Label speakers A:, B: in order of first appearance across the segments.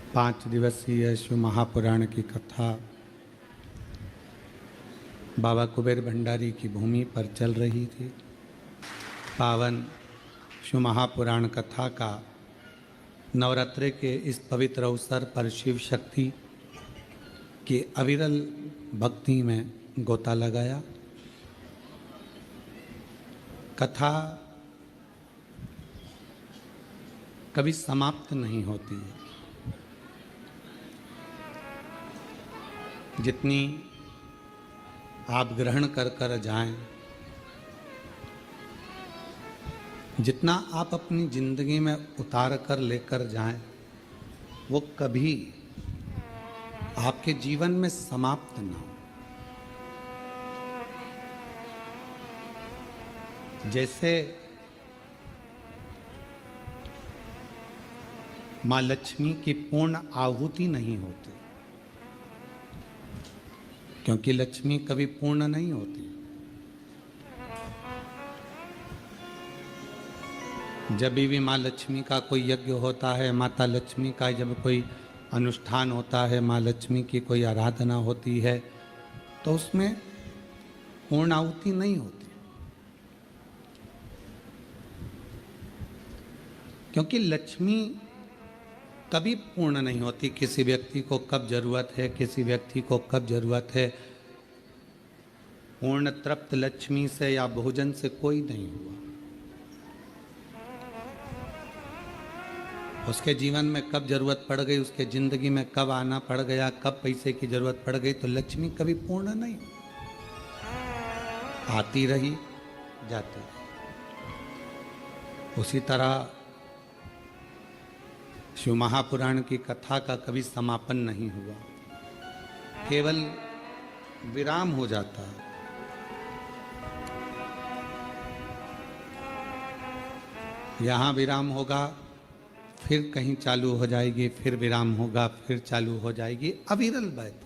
A: 5 दिवसीय शिव महापुराण की कथा बाबा कुबेर भंडारी की भूमि पर चल रही थी। पावन शिव महापुराण कथा का नवरात्रि के इस पवित्र अवसर पर शिव शक्ति की अविरल भक्ति में गोता लगाया। कथा कभी समाप्त नहीं होती है। जितनी आप ग्रहण कर कर जाएं, जितना आप अपनी जिंदगी में उतार कर लेकर जाएं, वो कभी आपके जीवन में समाप्त ना हो। जैसे माँ लक्ष्मी की पूर्ण आहुति नहीं होती, क्योंकि लक्ष्मी कभी पूर्ण नहीं होती। जब भी माँ लक्ष्मी का कोई यज्ञ होता है, माता लक्ष्मी का जब कोई अनुष्ठान होता है, माँ लक्ष्मी की कोई आराधना होती है, तो उसमें पूर्ण आहुति नहीं होती, क्योंकि लक्ष्मी कभी पूर्ण नहीं होती। किसी व्यक्ति को कब जरूरत है, किसी व्यक्ति को कब जरूरत है। पूर्ण तृप्त लक्ष्मी से या भोजन से कोई नहीं हुआ। उसके जीवन में कब जरूरत पड़ गई, उसके जिंदगी में कब आना पड़ गया, कब पैसे की जरूरत पड़ गई, तो लक्ष्मी कभी पूर्ण नहीं, आती रही जाती रही। उसी तरह शिव महापुराण की कथा का कभी समापन नहीं हुआ, केवल विराम हो जाता है। यहाँ विराम होगा, फिर कहीं चालू हो जाएगी, फिर विराम होगा, फिर चालू हो जाएगी, अविरल बहती।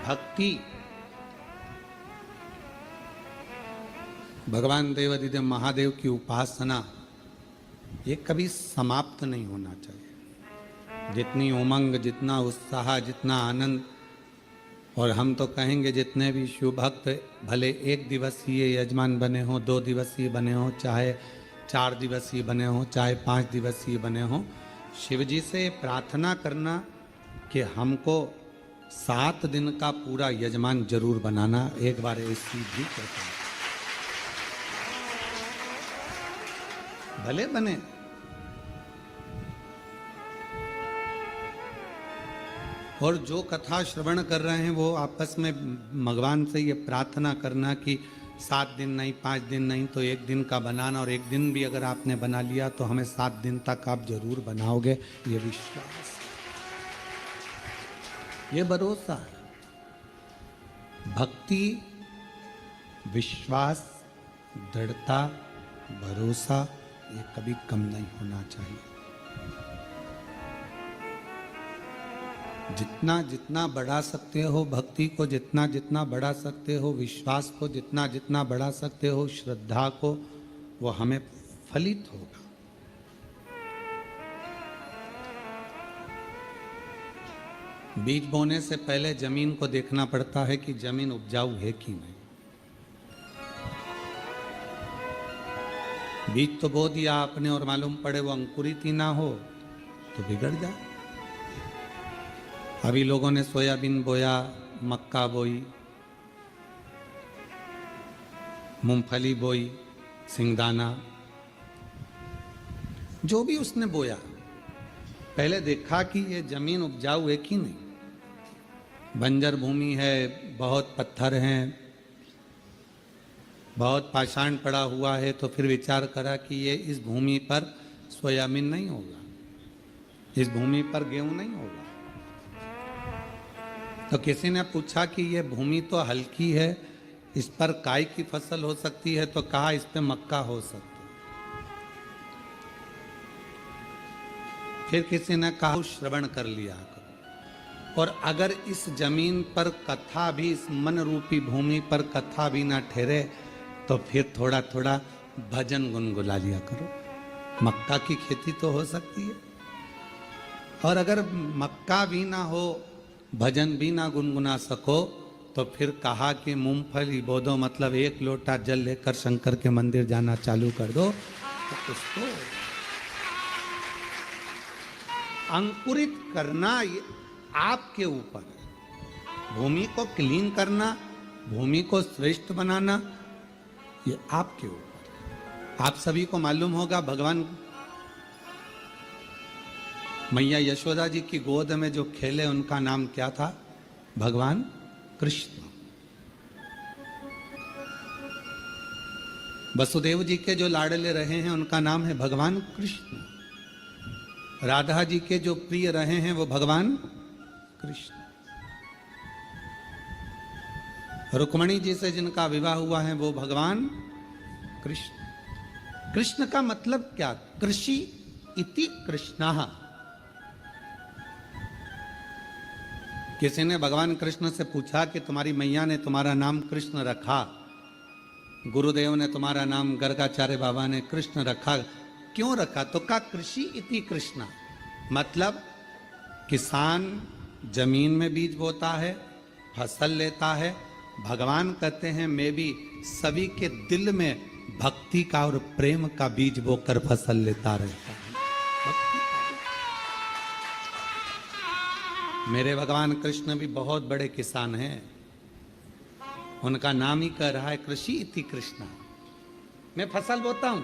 A: भक्ति भगवान देवाधिदेव महादेव की उपासना ये कभी समाप्त नहीं होना चाहिए। जितनी उमंग, जितना उत्साह, जितना आनंद, और हम तो कहेंगे जितने भी शिव भक्त भले 1 दिवसीय यजमान बने हों, 2 दिवसीय बने हों, चाहे 4 दिवसीय बने हों, चाहे 5 दिवसीय बने हों, शिव जी से प्रार्थना करना कि हमको 7 दिन का पूरा यजमान जरूर बनाना। एक बार ऐसी भी कहता है, भले बने। और जो कथा श्रवण कर रहे हैं वो आपस में भगवान से ये प्रार्थना करना कि 7 दिन नहीं, 5 दिन नहीं, तो 1 दिन का बनाना। और 1 दिन भी अगर आपने बना लिया तो हमें 7 दिन तक आप जरूर बनाओगे, ये विश्वास, ये भरोसा है। भक्ति, विश्वास, दृढ़ता, भरोसा ये कभी कम नहीं होना चाहिए। जितना जितना बढ़ा सकते हो भक्ति को, जितना जितना बढ़ा सकते हो विश्वास को, जितना जितना बढ़ा सकते हो श्रद्धा को, वो हमें फलित होगा। बीज बोने से पहले जमीन को देखना पड़ता है कि जमीन उपजाऊ है कि नहीं। बीज तो बो दिया आपने और मालूम पड़े वो अंकुरित ही ना हो तो बिगड़ जाए। अभी लोगों ने सोयाबीन बोया, मक्का बोई, मूंगफली बोई, सिंगदाना, जो भी उसने बोया, पहले देखा कि ये जमीन उपजाऊ है कि नहीं। बंजर भूमि है, बहुत पत्थर हैं, बहुत पाषाण पड़ा हुआ है, तो फिर विचार करा कि ये इस भूमि पर सोयाबीन नहीं होगा, इस भूमि पर गेहूं नहीं होगा। तो किसी ने पूछा कि ये भूमि तो हल्की है, इस पर काय की फसल हो सकती है, तो कहा इस पे मक्का हो सकती है। फिर किसी ने कहा श्रवण कर लिया करो। और अगर इस जमीन पर कथा भी, इस मन रूपी भूमि पर कथा भी ना ठहरे, तो फिर थोड़ा थोड़ा भजन गुनगुला लिया करो। मक्का की खेती तो हो सकती है। और अगर मक्का भी ना हो, भजन भी ना गुनगुना सको, तो फिर कहा कि मूंगफली बो दो, मतलब एक लोटा जल लेकर शंकर के मंदिर जाना चालू कर दो, तो उसको अंकुरित करना ये आपके ऊपर है। भूमि को क्लीन करना, भूमि को श्रेष्ठ बनाना, ये आपके ऊपर है। आप सभी को मालूम होगा, भगवान मैया यशोदा जी की गोद में जो खेले उनका नाम क्या था? भगवान कृष्ण। वसुदेव जी के जो लाडले रहे हैं उनका नाम है भगवान कृष्ण। राधा जी के जो प्रिय रहे हैं वो भगवान कृष्ण। रुक्मणी जी से जिनका विवाह हुआ है वो भगवान कृष्ण। कृष्ण का मतलब क्या? कृषि इति कृष्णः। किसी ने भगवान कृष्ण से पूछा कि तुम्हारी मैया ने तुम्हारा नाम कृष्ण रखा, गुरुदेव ने तुम्हारा नाम गर्गाचार्य बाबा ने कृष्ण रखा, क्यों रखा? तो कहा कृषि इति कृष्ण, मतलब किसान जमीन में बीज बोता है, फसल लेता है। भगवान कहते हैं मैं भी सभी के दिल में भक्ति का और प्रेम का बीज बोकर फसल लेता रहता हूं। मेरे भगवान कृष्ण भी बहुत बड़े किसान हैं। उनका नाम ही कह रहा है कृषि इति कृष्ण। मैं फसल बोता हूं,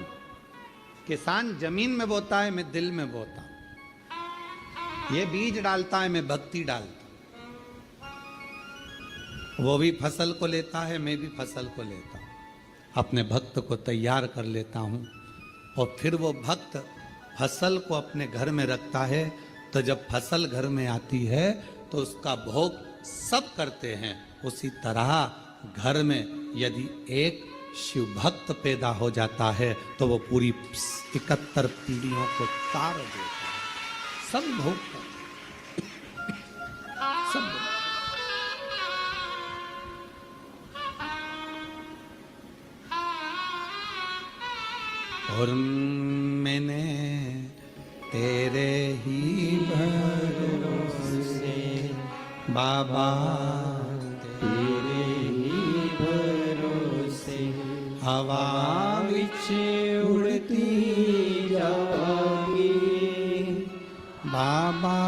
A: किसान जमीन में बोता है, मैं दिल में बोता हूं। ये बीज डालता है, मैं भक्ति डालता हूं। वो भी फसल को लेता है, मैं भी फसल को लेता हूं। अपने भक्त को तैयार कर लेता हूं और फिर वो भक्त फसल को अपने घर में रखता है। तो जब फसल घर में आती है तो उसका भोग सब करते हैं। उसी तरह घर में यदि एक शिव भक्त पैदा हो जाता है तो वो पूरी 71 पीढ़ियों को तार देता है। सब भोग करते हैं, सब भोग। और मैंने तेरे ही भरोसे बाबा,
B: तेरे ही भरोसे
A: हवा
B: विच उड़ती जागी।
A: बाबा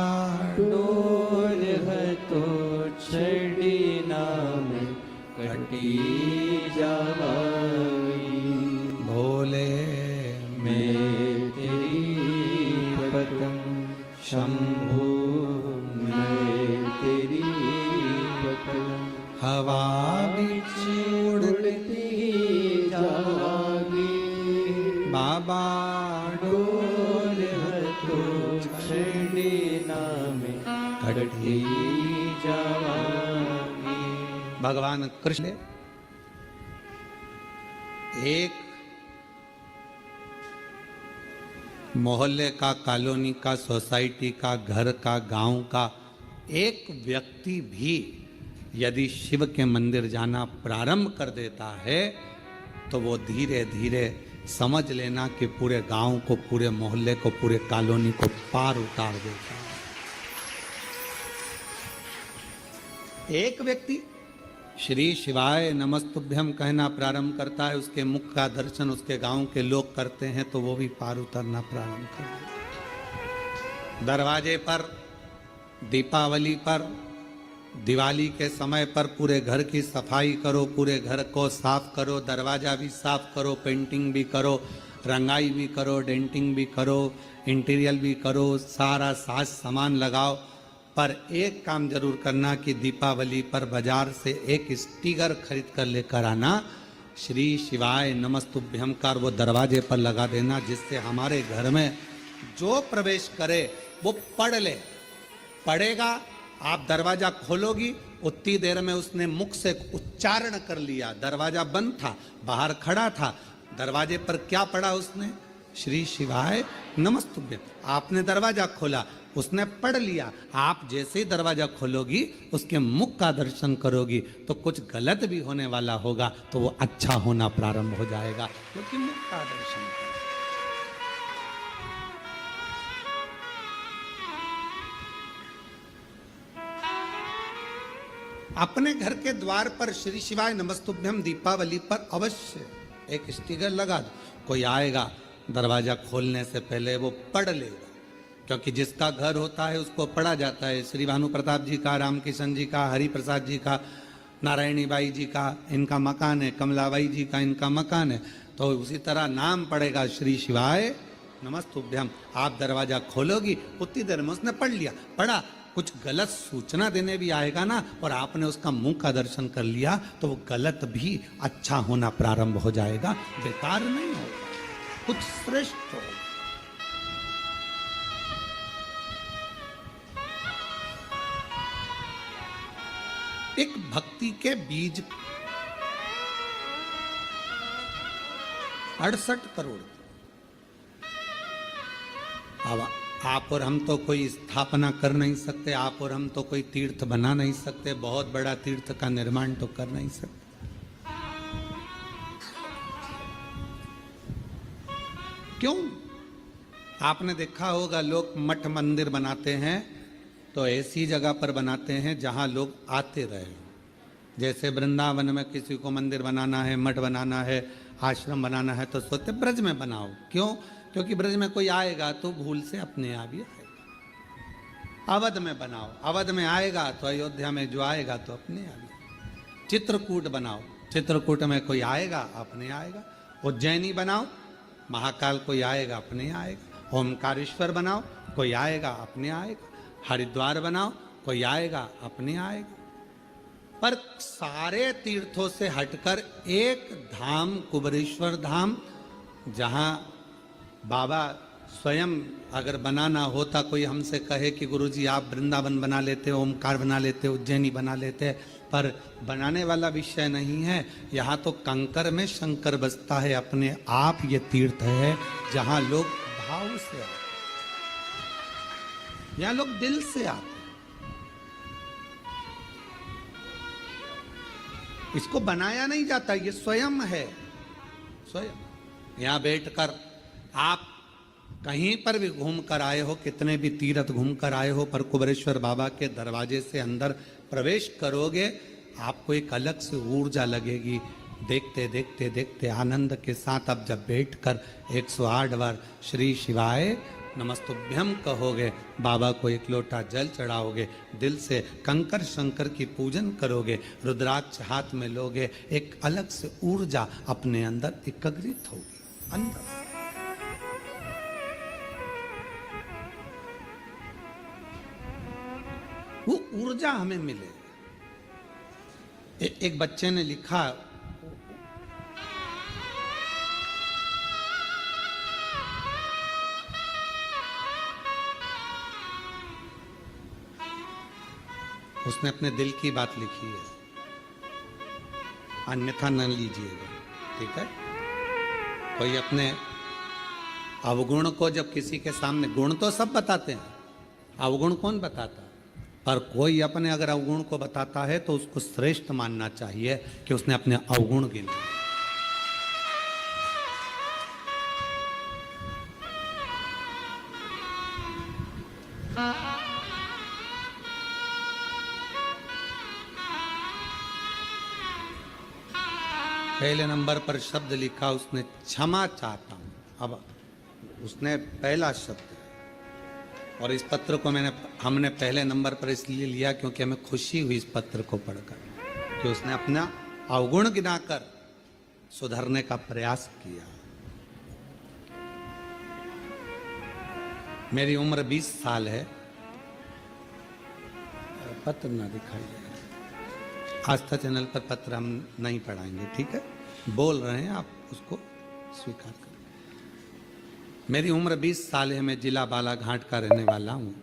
B: डोर है तो छड़ी नाम कटी जागी।
A: भोले
B: मैं तेरी पतंग शंभू, मैं तेरी पतंग
A: हवा
B: बिच उड़ती जागी।
A: बाबा
B: डोर है तो छड़ी नाम कटी जागी।
A: भगवान कृष्ण एक मोहल्ले का, कॉलोनी का, सोसाइटी का, घर का, गांव का एक व्यक्ति भी यदि शिव के मंदिर जाना प्रारंभ कर देता है तो वो धीरे धीरे समझ लेना कि पूरे गांव को, पूरे मोहल्ले को, पूरे कॉलोनी को पार उतार देता है। एक व्यक्ति श्री शिवाय नमस्तुभ्यम कहना प्रारंभ करता है, उसके मुख का दर्शन उसके गांव के लोग करते हैं तो वो भी पार उतरना प्रारंभ कर देता है। दरवाजे पर दीपावली पर, दिवाली के समय पर पूरे घर की सफाई करो, पूरे घर को साफ करो, दरवाजा भी साफ करो, पेंटिंग भी करो, रंगाई भी करो, डेंटिंग भी करो, इंटीरियर भी करो, सारा साज सामान लगाओ। पर एक काम जरूर करना कि दीपावली पर बाजार से एक स्टिकर खरीद कर लेकर आना, श्री शिवाय नमस्तुभ्यम का, वो दरवाजे पर लगा देना, जिससे हमारे घर में जो प्रवेश करे वो पढ़ ले। पढ़ेगा, आप दरवाजा खोलोगी, उतनी देर में उसने मुख से उच्चारण कर लिया। दरवाजा बंद था, बाहर खड़ा था, दरवाजे पर क्या पढ़ा उसने? श्री शिवाय नमस्तुभ्यम। आपने दरवाजा खोला, उसने पढ़ लिया। आप जैसे ही दरवाजा खोलोगी, उसके मुख का दर्शन करोगी तो कुछ गलत भी होने वाला होगा तो वो अच्छा होना प्रारंभ हो जाएगा, क्योंकि मुख का दर्शन अपने घर के द्वार पर श्री शिवाय नमस्तुभ्यम दीपावली पर अवश्य एक स्टिकर लगा दो। कोई आएगा दरवाजा खोलने से पहले वो पढ़ लेगा, क्योंकि जिसका घर होता है उसको पढ़ा जाता है। श्री भानु प्रताप जी का, रामकिशन जी का, हरि प्रसाद जी का, नारायणी बाई जी का इनका मकान है, कमलाबाई जी का इनका मकान है, तो उसी तरह नाम पड़ेगा श्री शिवाय नमस्तुभ्यम। आप दरवाजा खोलोगी, उतनी देर में उसने पढ़ लिया, पढ़ा, कुछ गलत सूचना देने भी आएगा ना और आपने उसका मुंह का दर्शन कर लिया तो वो गलत भी अच्छा होना प्रारंभ हो जाएगा, बेकार नहीं होगा, कुछ श्रेष्ठ हो। एक भक्ति के बीज 68 करोड़। अब आप और हम तो कोई स्थापना कर नहीं सकते, आप और हम तो कोई तीर्थ बना नहीं सकते, बहुत बड़ा तीर्थ का निर्माण तो कर नहीं सकते। क्यों? आपने देखा होगा लोग मठ मंदिर बनाते हैं तो ऐसी जगह पर बनाते हैं जहां लोग आते रहे। जैसे वृंदावन में किसी को मंदिर बनाना है, मठ बनाना है, आश्रम बनाना है तो सोचते ब्रज में बनाओ। क्यों? क्योंकि ब्रज में कोई आएगा तो भूल से अपने आप ही आएगा। अवध में बनाओ, अवध में आएगा तो अयोध्या में जो आएगा तो अपने आप ही। चित्रकूट बनाओ, चित्रकूट में कोई आएगा अपने आएगा। उज्जैनी बनाओ, महाकाल कोई आएगा अपने आएगा। ओमकारेश्वर बनाओ, कोई आएगा अपने आएगा। हरिद्वार बनाओ, कोई आएगा अपने आएगा। पर सारे तीर्थों से हटकर एक धाम कुबेरेश्वर धाम, जहां बाबा स्वयं अगर बनाना होता, कोई हमसे कहे कि गुरुजी आप वृंदावन बना लेते, ओमकार बना लेते, उज्जैनी बना लेते, पर बनाने वाला विषय नहीं है। यहाँ तो कंकर में शंकर बसता है अपने आप। ये तीर्थ है जहाँ लोग भाव से आते, यहाँ लोग दिल से आते। इसको बनाया नहीं जाता, ये स्वयं है, स्वयं। यहाँ बैठकर आप कहीं पर भी घूम कर आए हो, कितने भी तीर्थ घूम कर आए हो, पर कुबेरेश्वर बाबा के दरवाजे से अंदर प्रवेश करोगे आपको एक अलग से ऊर्जा लगेगी। देखते देखते देखते आनंद के साथ अब जब बैठकर 108 बार श्री शिवाय नमस्तुभ्यम कहोगे, बाबा को एक लोटा जल चढ़ाओगे, दिल से कंकर शंकर की पूजन करोगे, रुद्राक्ष हाथ में लोगे, एक अलग से ऊर्जा अपने अंदर एकत्रित होगी अंदर। वो ऊर्जा हमें मिले। एक बच्चे ने लिखा, उसने अपने दिल की बात लिखी है, अन्यथा न लीजिएगा, ठीक है। कोई अपने अवगुण को जब किसी के सामने, गुण तो सब बताते हैं, अवगुण कौन बताता है, पर कोई अपने अगर अवगुण को बताता है तो उसको श्रेष्ठ मानना चाहिए कि उसने अपने अवगुण गिने। पहले नंबर पर शब्द लिखा उसने, क्षमा चाहता हूं। अब उसने पहला शब्द, और इस पत्र को हमने पहले नंबर पर इसलिए लिया क्योंकि हमें खुशी हुई इस पत्र को पढ़कर कि उसने अपना अवगुण गिनाकर सुधरने का प्रयास किया। मेरी उम्र 20 साल है। पत्र ना दिखाइए, आस्था चैनल पर पत्र हम नहीं पढ़ाएंगे, ठीक है। बोल रहे हैं आप उसको स्वीकार करें। मेरी उम्र 20 साल है। मैं जिला बालाघाट का रहने वाला हूँ।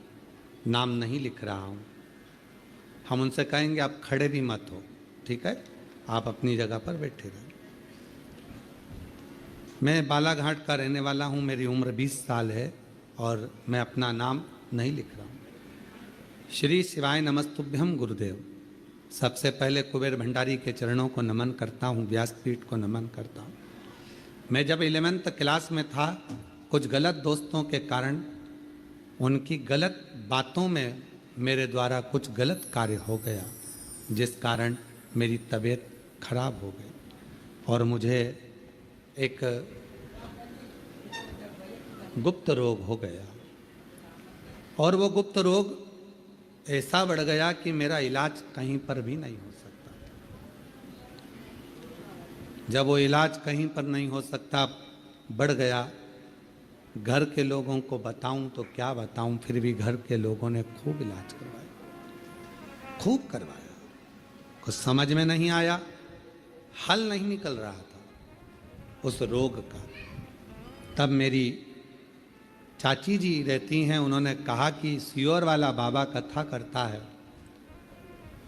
A: नाम नहीं लिख रहा हूँ। हम उनसे कहेंगे आप खड़े भी मत हो, ठीक है, आप अपनी जगह पर बैठे रहो। मैं बालाघाट का रहने वाला हूँ। मेरी उम्र 20 साल है और मैं अपना नाम नहीं लिख रहा हूँ। श्री शिवाय नमस्तुभ्यम गुरुदेव। सबसे पहले कुबेर भंडारी के चरणों को नमन करता हूँ, व्यासपीठ को नमन करता हूँ। मैं जब 11th क्लास में था, कुछ गलत दोस्तों के कारण उनकी गलत बातों में मेरे द्वारा कुछ गलत कार्य हो गया जिस कारण मेरी तबीयत खराब हो गई और मुझे एक गुप्त रोग हो गया। और वो गुप्त रोग ऐसा बढ़ गया कि मेरा इलाज कहीं पर भी नहीं हो सकता। जब वो इलाज कहीं पर नहीं हो सकता, बढ़ गया, घर के लोगों को बताऊं तो क्या बताऊं, फिर भी घर के लोगों ने खूब इलाज करवाया, खूब करवाया, कुछ समझ में नहीं आया, हल नहीं निकल रहा था उस रोग का। तब मेरी चाची जी रहती हैं, उन्होंने कहा कि सियोर वाला बाबा कथा करता है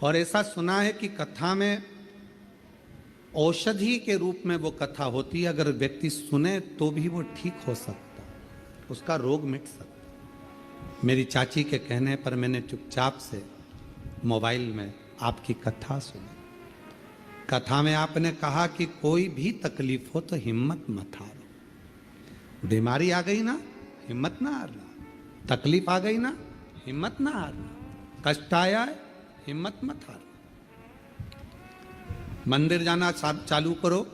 A: और ऐसा सुना है कि कथा में औषधि के रूप में वो कथा होती है, अगर व्यक्ति सुने तो भी वो ठीक हो सकता, उसका रोग मिट सकता। मेरी चाची के कहने पर मैंने चुपचाप से मोबाइल में आपकी कथा सुनी। कथा में आपने कहा कि कोई भी तकलीफ हो तो हिम्मत मत हारो। बीमारी आ गई ना, हिम्मत ना हारना। तकलीफ आ गई ना, हिम्मत ना हारना। कष्ट आया है, हिम्मत मत हारना। मंदिर जाना चालू करो।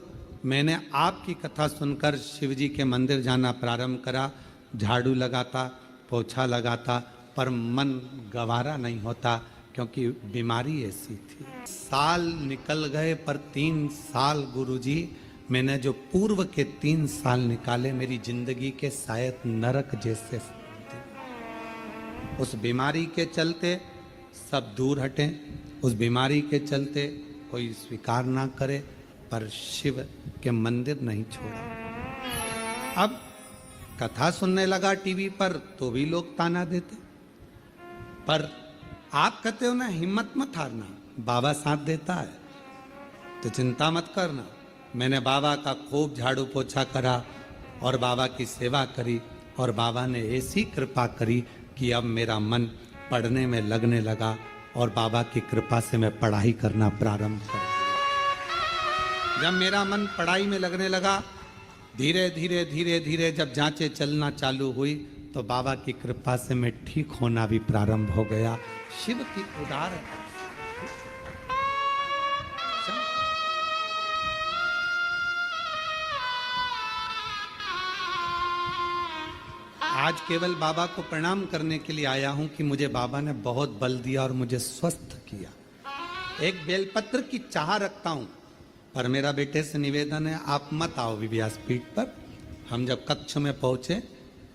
A: मैंने आपकी कथा सुनकर शिव जी के मंदिर जाना प्रारंभ करा। झाड़ू लगाता, पोछा लगाता, पर मन गवारा नहीं होता, क्योंकि बीमारी ऐसी थी। साल निकल गए, पर 3 साल गुरुजी, मैंने जो पूर्व के 3 साल निकाले, मेरी जिंदगी के शायद नरक जैसे थे। उस बीमारी के चलते सब दूर हटें, उस बीमारी के चलते कोई स्वीकार ना करे, पर शिव के मंदिर नहीं छोड़ा। अब कथा सुनने लगा टीवी पर तो भी लोग ताना देते, पर आप कहते हो ना हिम्मत मत हारना, बाबा साथ देता है तो चिंता मत करना। मैंने बाबा का खूब झाड़ू पोछा करा और बाबा की सेवा करी, और बाबा ने ऐसी कृपा करी कि अब मेरा मन पढ़ने में लगने लगा और बाबा की कृपा से मैं पढ़ाई करना प्रारंभ कर दिया। जब मेरा मन पढ़ाई में लगने लगा, धीरे धीरे धीरे धीरे जब जांचें चलना चालू हुई, तो बाबा की कृपा से मैं ठीक होना भी प्रारंभ हो गया। शिव की उदार आज केवल बाबा को प्रणाम करने के लिए आया हूं कि मुझे बाबा ने बहुत बल दिया और मुझे स्वस्थ किया। एक बेलपत्र की चाह रखता हूं, पर मेरा बेटे से निवेदन है आप मत आओ व्यासपीठ पर। हम जब कक्ष में पहुंचे,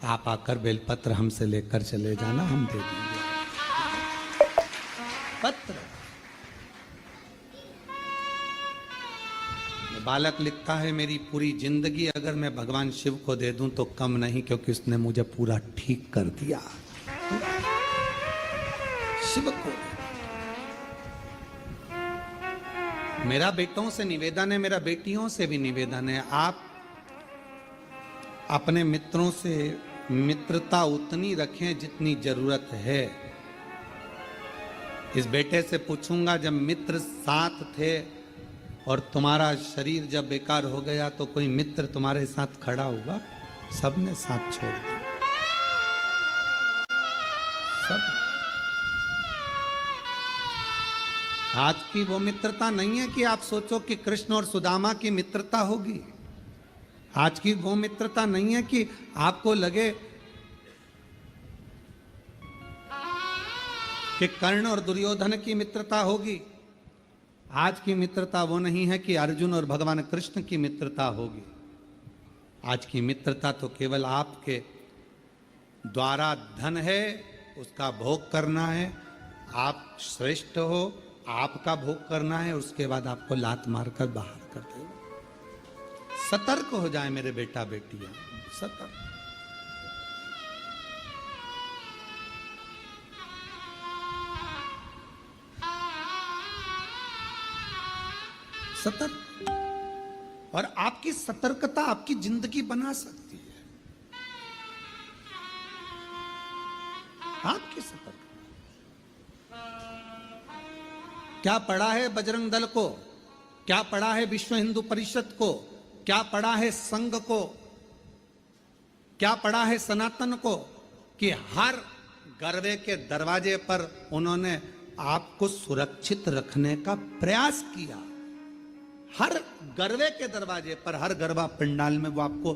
A: आप आकर बेलपत्र हमसे लेकर चले जाना, हम दे देंगे। पत्र बालक लिखता है, मेरी पूरी जिंदगी अगर मैं भगवान शिव को दे दूं तो कम नहीं, क्योंकि उसने मुझे पूरा ठीक कर दिया। शिव को मेरा बेटों से निवेदन है, मेरा बेटियों से भी निवेदन है, आप अपने मित्रों से मित्रता उतनी रखें जितनी जरूरत है। इस बेटे से पूछूंगा, जब मित्र साथ थे और तुम्हारा शरीर जब बेकार हो गया तो कोई मित्र तुम्हारे साथ खड़ा हुआ? सबने साथ छोड़ दिया, सब। आज की वो मित्रता नहीं है कि आप सोचो कि कृष्ण और सुदामा की मित्रता होगी। आज की वो मित्रता नहीं है कि आपको लगे कि कर्ण और दुर्योधन की मित्रता होगी। आज की मित्रता वो नहीं है कि अर्जुन और भगवान कृष्ण की मित्रता होगी। आज की मित्रता तो केवल आपके द्वारा धन है, उसका भोग करना है, आप श्रेष्ठ हो, आपका भोग करना है, उसके बाद आपको लात मारकर बाहर कर दे। सतर्क हो जाए मेरे बेटा बेटियां, सतर्क। सतर्क। और आपकी सतर्कता आपकी जिंदगी बना सकती है। आपकी सतर्कता क्या पड़ा है बजरंग दल को, क्या पड़ा है विश्व हिंदू परिषद को, क्या पड़ा है संघ को, क्या पड़ा है सनातन को, कि हर गरबे के दरवाजे पर उन्होंने आपको सुरक्षित रखने का प्रयास किया। हर गरबे के दरवाजे पर, हर गरबा पंडाल में वो आपको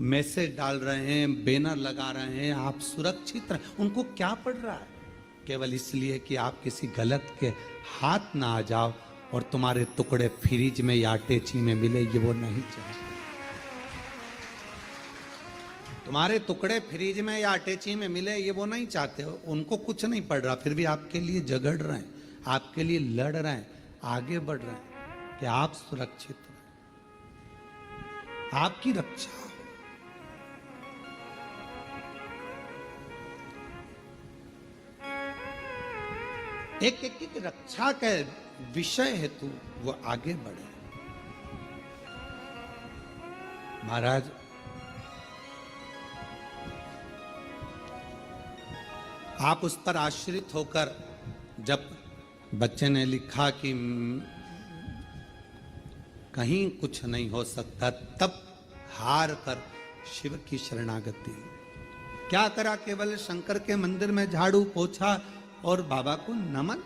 A: मैसेज डाल रहे हैं, बैनर लगा रहे हैं, आप सुरक्षित रहे। उनको क्या पड़ रहा है? केवल इसलिए कि आप किसी गलत के हाथ ना आ जाओ और तुम्हारे टुकड़े फ्रिज में या अटैची में मिले, ये वो नहीं चाहते। तुम्हारे टुकड़े फ्रिज में या अटैची में मिले, ये वो नहीं चाहते। उनको कुछ नहीं पड़ रहा, फिर भी आपके लिए झगड़ रहे हैं, आपके लिए लड़ रहे हैं, आगे बढ़ रहे हैं कि आप सुरक्षित रहें, आपकी रक्षा हो। एक एक रक्षा के विषय हेतु वो आगे बढ़े। महाराज, आप उस पर आश्रित होकर, जब बच्चे ने लिखा कि कहीं कुछ नहीं हो सकता, तब हार कर शिव की शरणागति। क्या करा? केवल शंकर के मंदिर में झाड़ू पोछा और बाबा को नमन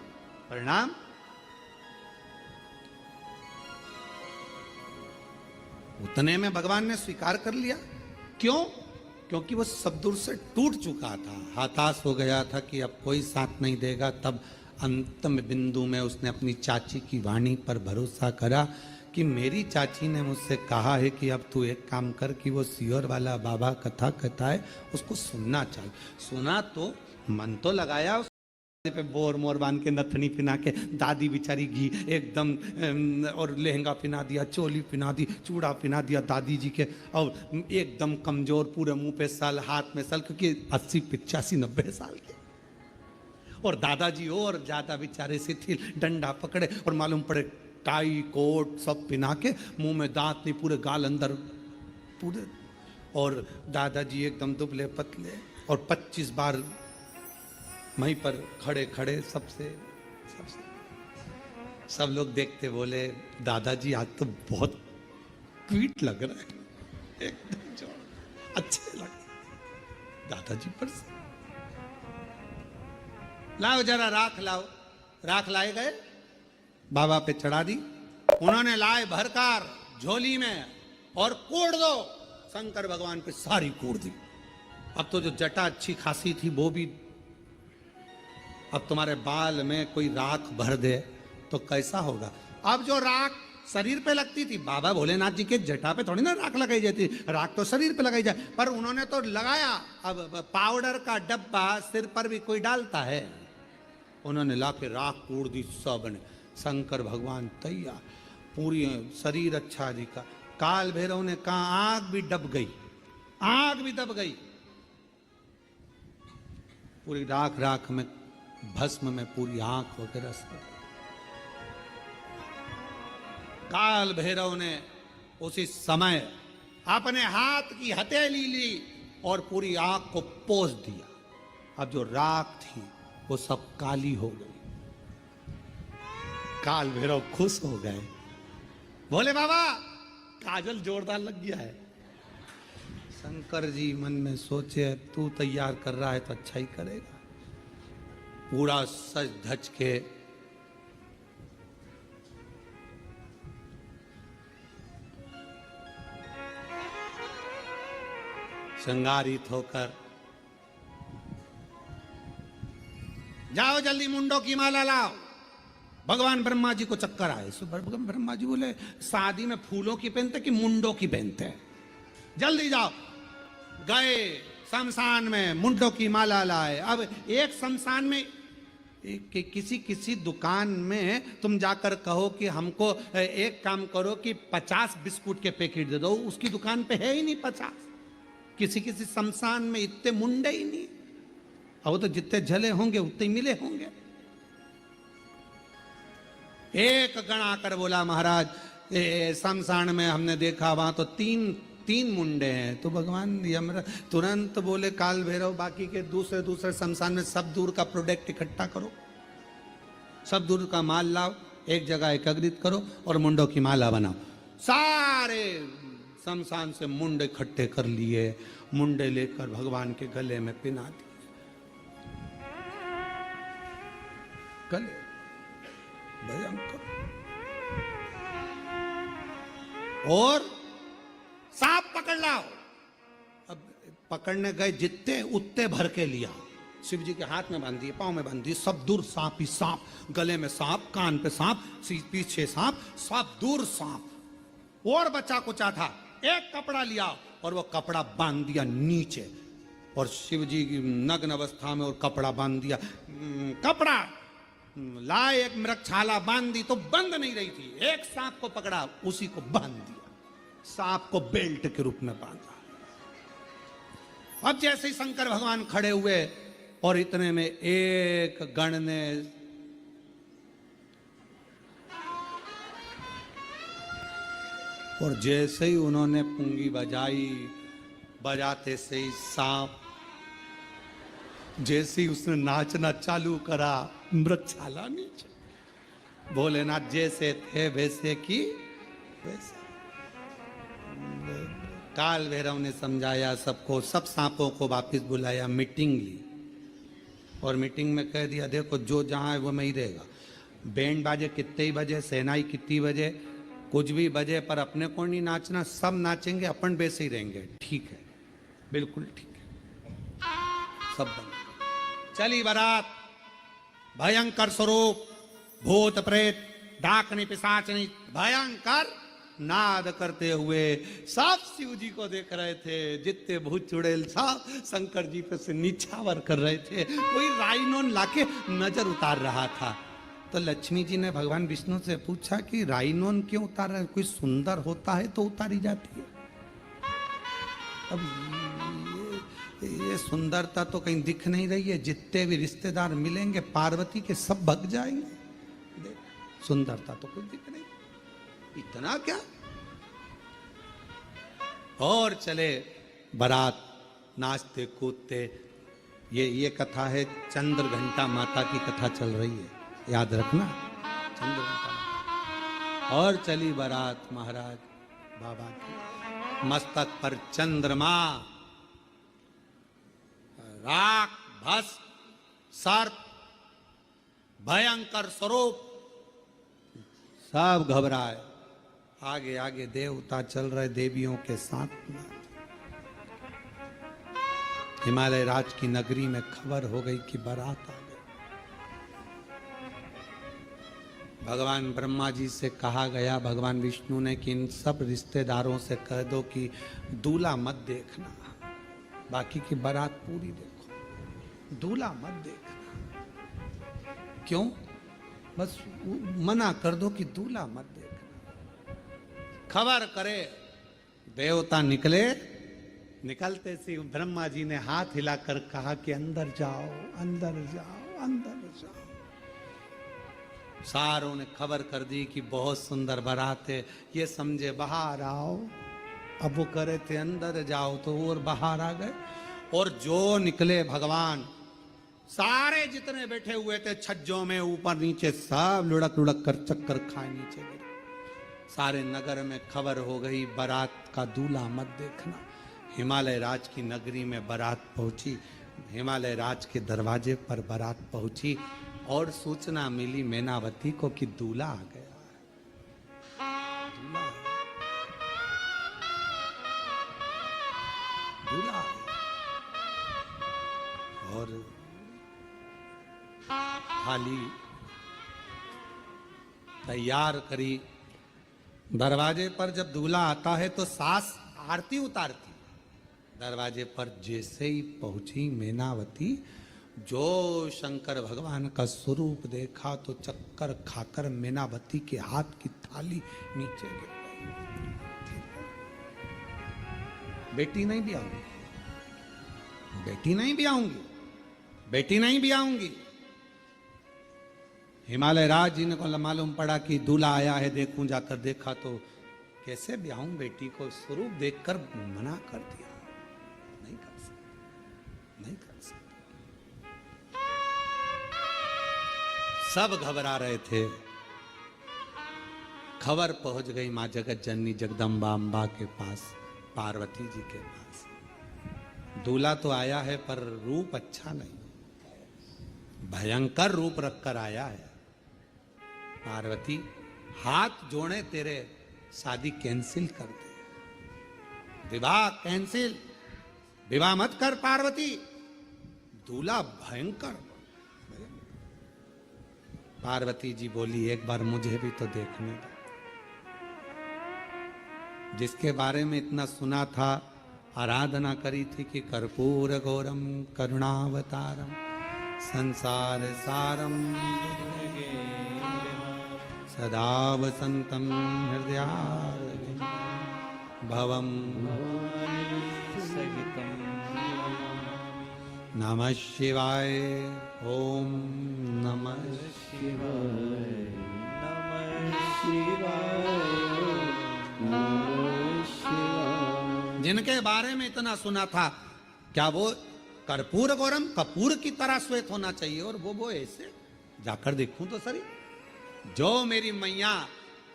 A: प्रणाम। उतने में भगवान ने स्वीकार कर लिया। क्यों? क्योंकि वो सब दूर से टूट चुका था, हताश हो गया था कि अब कोई साथ नहीं देगा। तब अंतिम बिंदु में उसने अपनी चाची की वाणी पर भरोसा करा कि मेरी चाची ने मुझसे कहा है कि अब तू एक काम कर कि वो सियोर वाला बाबा कथा कहता है, उसको सुनना चाहिए। सुना तो मन तो लगाया, पे बोर मोर बांध के नथनी पिना के, दादी बेचारी घी एकदम और लहंगा पिना दिया, चोली पिना दी, चूड़ा पिना दिया दादी जी के, और एकदम कमजोर, पूरे मुंह पे सल, हाथ में सल, क्योंकि 80 85 90 साल के। और दादाजी और ज्यादा बेचारे शिथिल, डंडा पकड़े और मालूम पड़े टाई कोट सब पिना के, मुंह में दांत नहीं, पूरे गाल अंदर पूरे। और दादाजी एकदम दुबले पतले, और 25 बार वहीं पर खड़े खड़े सबसे सब लोग देखते बोले, दादाजी आज तो बहुत क्यूट लग रहा है, एकदम जो अच्छे लगे दादाजी पर से। लाओ जरा राख लाओ। राख लाए गए, बाबा पे चढ़ा दी। उन्होंने लाए भरकार झोली में और कोड़ दो। शंकर भगवान पे सारी कोड़ दी। अब तो जो जटा अच्छी खासी थी वो भी, अब तुम्हारे बाल में कोई राख भर दे तो कैसा होगा? अब जो राख शरीर पे लगती थी, बाबा भोलेनाथ जी के जटा पे थोड़ी ना राख लगाई जाती, राख तो शरीर पे लगाई जाए, पर उन्होंने तो लगाया। अब पाउडर का डब्बा सिर पर भी कोई डालता है? उन्होंने ला के राख कूड़ दी सब ने। शंकर भगवान तैयार, पूरी शरीर अच्छा जी का। काल भैरव ने कहा आग भी दब गई, आग भी दब गई, पूरी राख राख में, भस्म में पूरी आंख वगैरह सब। काल भैरव ने उसी समय अपने हाथ की हथेली ली और पूरी आंख को पोंछ दिया। अब जो राख थी वो सब काली हो गई। काल भैरव खुश हो गए, बोले बाबा काजल जोरदार लग गया है। शंकर जी मन में सोचे, तू तैयार कर रहा है तो अच्छा ही करेगा। पूरा सज धज के श्रृंगारित होकर, जाओ जल्दी मुंडों की माला लाओ। भगवान ब्रह्मा जी को चक्कर आए। भगवान ब्रह्मा जी बोले, शादी में फूलों की पहनते कि मुंडों की पहनते हैं? जल्दी जाओ। गए शमशान में, मुंडों की माला लाए। अब एक शमशान में कि किसी दुकान में तुम जाकर कहो कि हमको एक काम करो कि 50 बिस्कुट के पैकेट दे दो, उसकी दुकान पे है ही नहीं 50। किसी शमशान में इतने मुंडे ही नहीं। अब वो तो जितने झले होंगे उतने ही मिले होंगे। एक गण आकर बोला, महाराज शमशान में हमने देखा वहां तो तीन मुंडे हैं। तो भगवान यमराज तुरंत बोले, काल भैरव बाकी के दूसरे शमशान में सब दूर का प्रोडक्ट इकट्ठा करो, सब दूर का माल लाओ, एक जगह एकत्रित करो और मुंडों की माला बनाओ। सारे शमशान से मुंडे इकट्ठे कर लिए, मुंडे लेकर भगवान के गले में पिना दिए। गले भयंकर। और सांप पकड़ लाओ। अब पकड़ने गए जितने उतने भर के लिया। शिव जी के हाथ में बांध दिए, पांव में बांध दिए, सब दूर सांप ही सांप, गले में सांप, कान पे सांप, पीछे सांप, सब दूर सांप। और बच्चा कुचा था, एक कपड़ा लिया और वो कपड़ा बांध दिया नीचे, और शिव जी की नग्न अवस्था में और कपड़ा बांध दिया। कपड़ा लाए, एक मृगछाला बांध दी तो बंद नहीं रही थी। एक सांप को पकड़ा, उसी को बांध दिया, सांप को बेल्ट के रूप में बांधा। अब जैसे ही शंकर भगवान खड़े हुए और इतने में एक गण ने और जैसे ही उन्होंने पुंगी बजाई, बजाते से ही सांप, जैसे ही उसने नाचना चालू करा, मृगछाला नीचे। भोलेनाथ जैसे थे वैसे की वैसे। काल भैरव ने समझाया सबको, सब सांपों को वापस बुलाया, मीटिंग ली और मीटिंग में कह दिया देखो जो जहां है वो में ही रहेगा। बैंड बाजे कितने ही बजे, सहनाई कितनी बजे, कुछ भी बजे, पर अपने को नहीं नाचना, सब नाचेंगे, अपन वैसे ही रहेंगे। ठीक है, बिल्कुल ठीक है। सब बंद। चली बारात, भयंकर स्वरूप, भूत प्रेत, डाकनी पिशाचनी, भयंकर नाद करते हुए सब शिव जी को देख रहे थे। जितने भूत चुड़ैल सब शंकर जी पे से नीछावर कर रहे थे। कोई राइनोन लाके नजर उतार रहा था। तो लक्ष्मी जी ने भगवान विष्णु से पूछा कि राइनोन क्यों उतार रहे हैं? कोई सुंदर होता है तो उतारी जाती है। अब ये सुंदरता तो कहीं दिख नहीं रही है। जितने भी रिश्तेदार मिलेंगे पार्वती के सब भग जाएंगे। सुंदरता तो कुछ दिख नहीं, इतना क्या। और चले बारात, नाचते कूदते। ये कथा है, चंद्र घंटा माता की कथा चल रही है, याद रखना, चंद्र घंटा माता। और चली बारात महाराज बाबा की, मस्तक पर चंद्रमा, राख, भस्म, सर्प, भयंकर स्वरूप, सब घबराए। आगे आगे देवता चल रहे देवियों के साथ में। हिमालय राज की नगरी में खबर हो गई कि बारात आ गई। भगवान ब्रह्मा जी से कहा गया, भगवान विष्णु ने, कि इन सब रिश्तेदारों से कह दो कि दूल्हा मत देखना, बाकी की बारात पूरी देखो, दूल्हा मत देखना। क्यों? बस मना कर दो कि दूल्हा मत देखना। खबर करे, देवता निकले। निकलते से ब्रह्मा जी ने हाथ हिलाकर कहा कि अंदर जाओ, अंदर जाओ, अंदर जाओ। सारों ने खबर कर दी कि बहुत सुंदर बारात है, ये समझे बाहर आओ। अब वो करे थे अंदर जाओ तो और बाहर आ गए। और जो निकले भगवान, सारे जितने बैठे हुए थे छज्जों में ऊपर नीचे, सब लुढ़क लुढ़क कर चक्कर खाए नीचे गिरे। सारे नगर में खबर हो गई, बारात का दूल्हा मत देखना। हिमालय राज की नगरी में बारात पहुंची। हिमालय राज के दरवाजे पर बारात पहुंची और सूचना मिली मैनावती को कि दूल्हा आ गया। दूल्हा और थाली तैयार करी। दरवाजे पर जब दूल्हा आता है तो सास आरती उतारती। दरवाजे पर जैसे ही पहुंची मैनावती, जो शंकर भगवान का स्वरूप देखा तो चक्कर खाकर मैनावती के हाथ की थाली नीचे गिर गई। बेटी नहीं भी आऊंगी, बेटी नहीं भी आऊंगी, बेटी नहीं भी आऊंगी। हिमालय राज जी ने को मालूम पड़ा कि दूल्हा आया है, देखूं। जाकर देखा तो कैसे ब्याहूं बेटी को, स्वरूप देखकर मना कर दिया। नहीं कर सकते, नहीं कर सकते। सब घबरा रहे थे। खबर पहुंच गई मां जगत जननी जगदम्बा अम्बा के पास, पार्वती जी के पास। दूल्हा तो आया है पर रूप अच्छा नहीं, भयंकर रूप रखकर आया है। पार्वती हाथ जोड़े तेरे शादी कैंसिल कर दे, विवाह कैंसिल, विवाह मत कर पार्वती। दूल्हा भयंकर। पार्वती जी बोली एक बार मुझे भी तो देखने दो। जिसके बारे में इतना सुना था, आराधना करी थी कि कर्पूर गौरम करुणावतारम संसार सारम सदा वसंतम हृदयारविंदे भवम
B: सहितं
A: नमः शिवाय। ओम नमः
B: शिवाय नमः शिवाय नमः शिवाय।
A: जिनके बारे में इतना सुना था, क्या वो कर्पूर गौरम कपूर की तरह श्वेत होना चाहिए, और वो ऐसे जाकर देखूं तो सही। जो मेरी मैया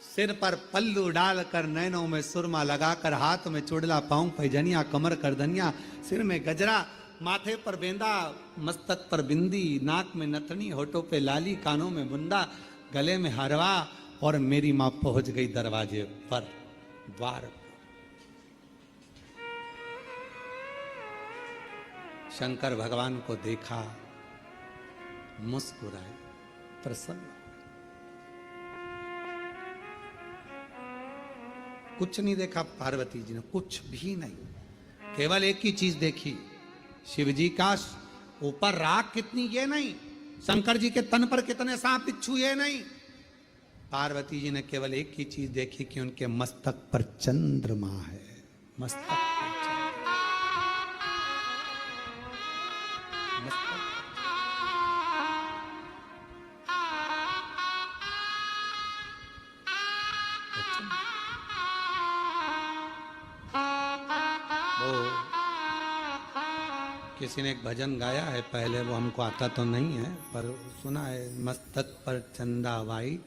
A: सिर पर पल्लू डालकर, नैनों में सुरमा लगाकर, हाथ में चुड़ला, पांव पैजनिया, कमर करधनिया, सिर में गजरा, माथे पर बेंदा, मस्तक पर बिंदी, नाक में नथनी, होठों पे लाली, कानों में बुंदा, गले में हरवा, और मेरी मां पहुंच गई दरवाजे पर, द्वार पर। शंकर भगवान को देखा, मुस्कुराए, प्रसन्न। कुछ नहीं देखा पार्वती जी ने, कुछ भी नहीं। केवल एक ही चीज देखी, शिव जी का ऊपर राख कितनी ये नहीं, शंकर जी के तन पर कितने सांप बिच्छू ये नहीं। पार्वती जी ने केवल एक ही चीज देखी कि उनके मस्तक पर चंद्रमा है। मस्तक पर चंद्रमा। मस्तक पर चंद्रमा। वो किसी ने एक भजन गाया है पहले, वो हमको आता तो नहीं है, पर सुना है, मस्तक पर चंदा वाई